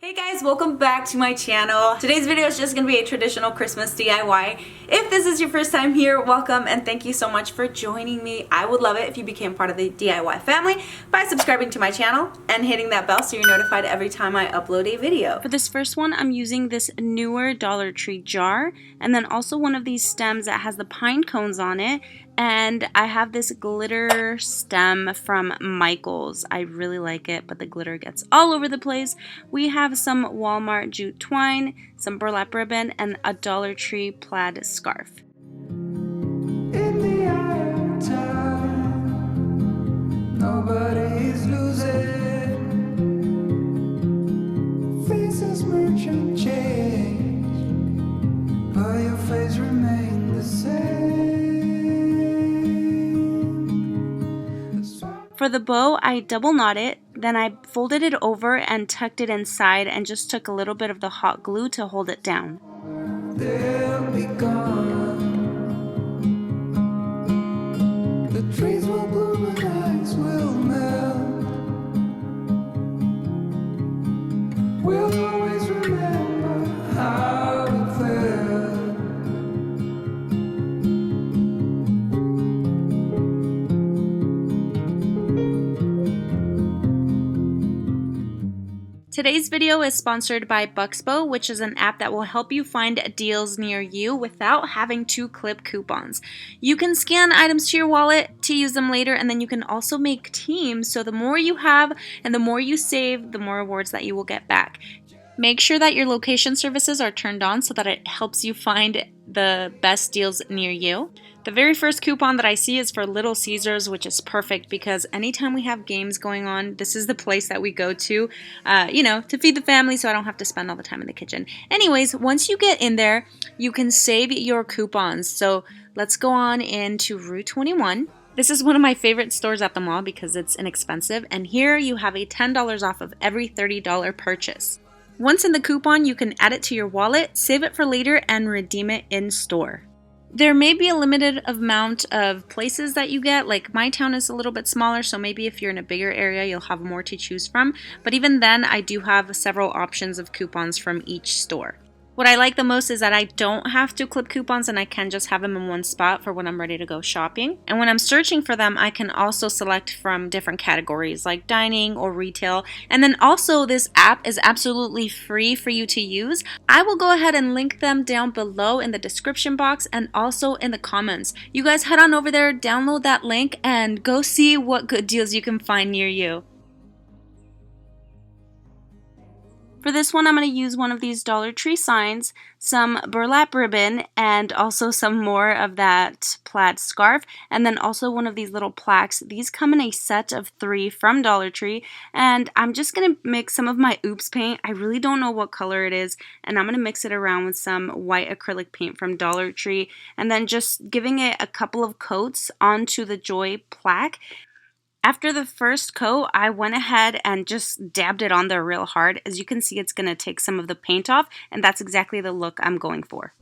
Hey guys, welcome back to my channel. Today's video is just going to be a traditional Christmas DIY. If this is your first time here, welcome and thank you so much for joining me. I would love it if you became part of the DIY family by subscribing to my channel and hitting that bell so you're notified every time I upload a video. For this first one, I'm using this newer Dollar Tree jar and then also one of these stems that has the pine cones on it. And I have this glitter stem from Michaels. I really like it, but the glitter gets all over the place. We have some Walmart jute twine, some burlap ribbon, and a Dollar Tree plaid scarf. In the eye of time, nobody's losing. Faces merchant change, but your face remains the same. For the bow, I double knot it, then I folded it over and tucked it inside and just took a little bit of the hot glue to hold it down. They'll be gone. The trees will bloom and ice will melt. We'll always remember how it felt. Today's video is sponsored by Buxbo, which is an app that will help you find deals near you without having to clip coupons. You can scan items to your wallet to use them later, and then you can also make teams, so the more you have and the more you save, the more rewards that you will get back. Make sure that your location services are turned on so that it helps you find the best deals near you. The very first coupon that I see is for Little Caesars, which is perfect because anytime we have games going on, this is the place that we go to, to feed the family so I don't have to spend all the time in the kitchen. Anyways, once you get in there, you can save your coupons. So let's go on into Route 21. This is one of my favorite stores at the mall because it's inexpensive, and here you have a $10 off of every $30 purchase. Once in the coupon, you can add it to your wallet, save it for later, and redeem it in store. There may be a limited amount of places that you get, like my town is a little bit smaller, so maybe if you're in a bigger area, you'll have more to choose from. But even then, I do have several options of coupons from each store. What I like the most is that I don't have to clip coupons and I can just have them in one spot for when I'm ready to go shopping. And when I'm searching for them, I can also select from different categories like dining or retail. And then also this app is absolutely free for you to use. I will go ahead and link them down below in the description box and also in the comments. You guys head on over there, download that link, and go see what good deals you can find near you. For this one, I'm going to use one of these Dollar Tree signs, some burlap ribbon, and also some more of that plaid scarf, and then also one of these little plaques. These come in a set of 3 from Dollar Tree, and I'm just going to mix some of my Oops paint. I really don't know what color it is, and I'm going to mix it around with some white acrylic paint from Dollar Tree, and then just giving it a couple of coats onto the Joy plaque. After the first coat, I went ahead and just dabbed it on there real hard. As you can see, it's going to take some of the paint off, and that's exactly the look I'm going for.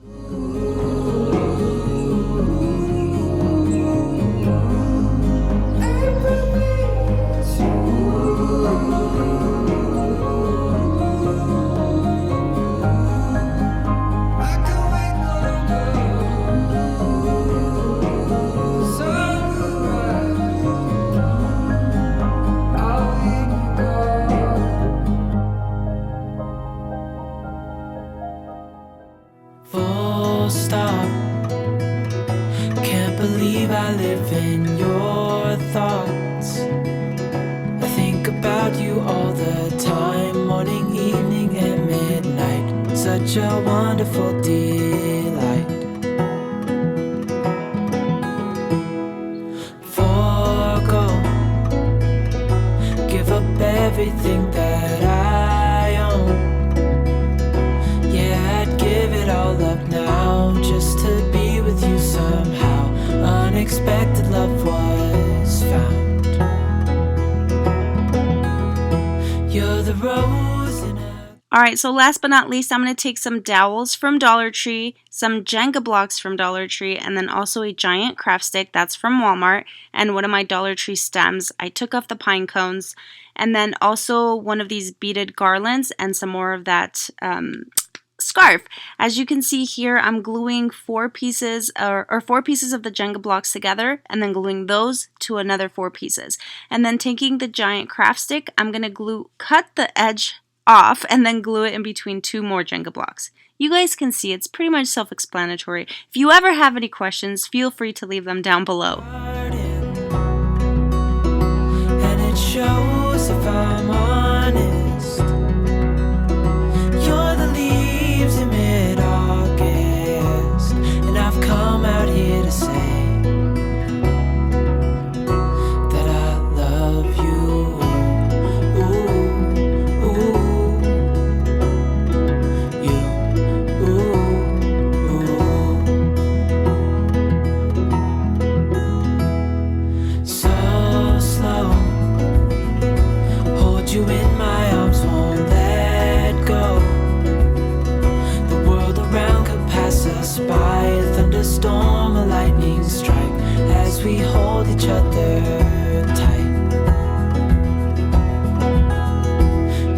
Full stop. Can't believe I live in your thoughts. I think about you all the time, morning, evening, and midnight. Such a wonderful delight. Forgo, give up everything that I own. Give it all up now, just to be with you somehow. Unexpected love was found. You're the rose in a... Alright, so last but not least, I'm going to take some dowels from Dollar Tree, some Jenga blocks from Dollar Tree, and then also a giant craft stick that's from Walmart, and one of my Dollar Tree stems. I took off the pine cones, and then also one of these beaded garlands and some more of that scarf. As you can see here, I'm gluing four pieces of the Jenga blocks together and then gluing those to another 4 pieces. And then taking the giant craft stick, I'm going to cut the edge off and then glue it in between 2 more Jenga blocks. You guys can see it's pretty much self-explanatory. If you ever have any questions, feel free to leave them down below. And it shows, if I'm honest, you're the leaves in mid-August, and I've come out here to say that I love you. You in my arms, won't let go. The world around could pass us by, a thunderstorm, a lightning strike, as we hold each other tight.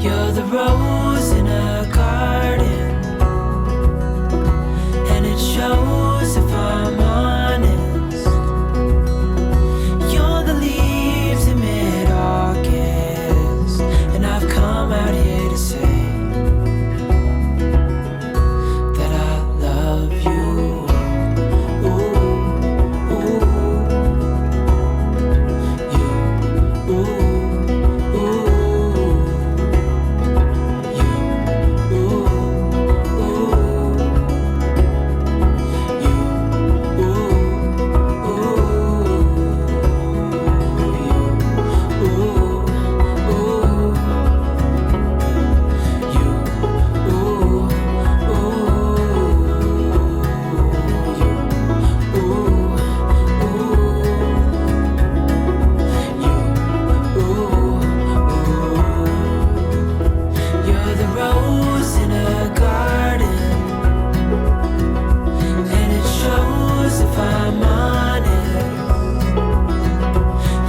You're the rose in a garden, and it shows, if I'm honest. You're the leaves in mid-August, and I've come out here to say that I love you. Ooh, ooh, you. Ooh, ooh, you. Ooh, ooh, you. Ooh, you're the rose in a garden, and it shows, if I'm honest.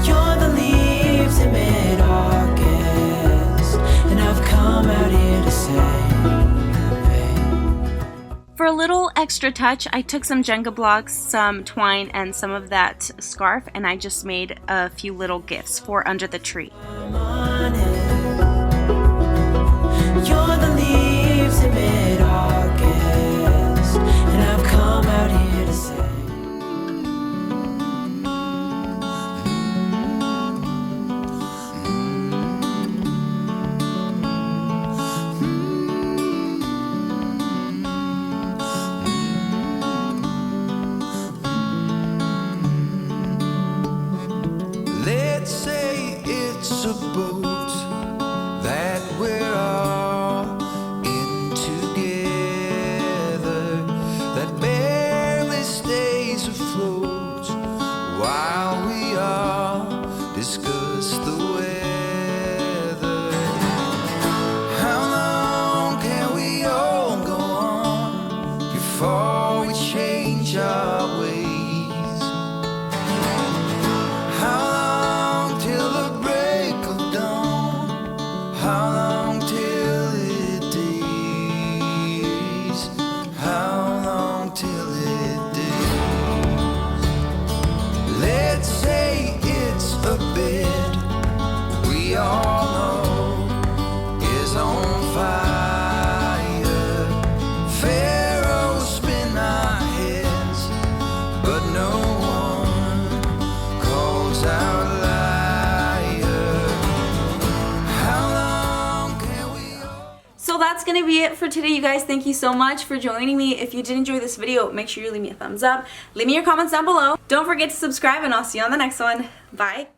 You're the leaves in mid-August, and I've come out here to say, For a little extra touch, I took some Jenga blocks, some twine, and some of that scarf, and I just made a few little gifts for under the tree. I'm honest. You're the leaves in mid-August, and I've come out here to say. Let's say it's a boat that we're all in together, that barely stays afloat while we all discuss the weather. How long can we all go on before we change our ways? How long till the break of dawn? How long till it days? How long till it days? Let's say it's a bed we all know is on fire. Pharaohs spin our heads, but no one calls out liar. How long can we all... So that's going to be it for today, you guys. Thank you so much for joining me. If you did enjoy this video, make sure you leave me a thumbs up. Leave me your comments down below. Don't forget to subscribe, and I'll see you on the next one. Bye.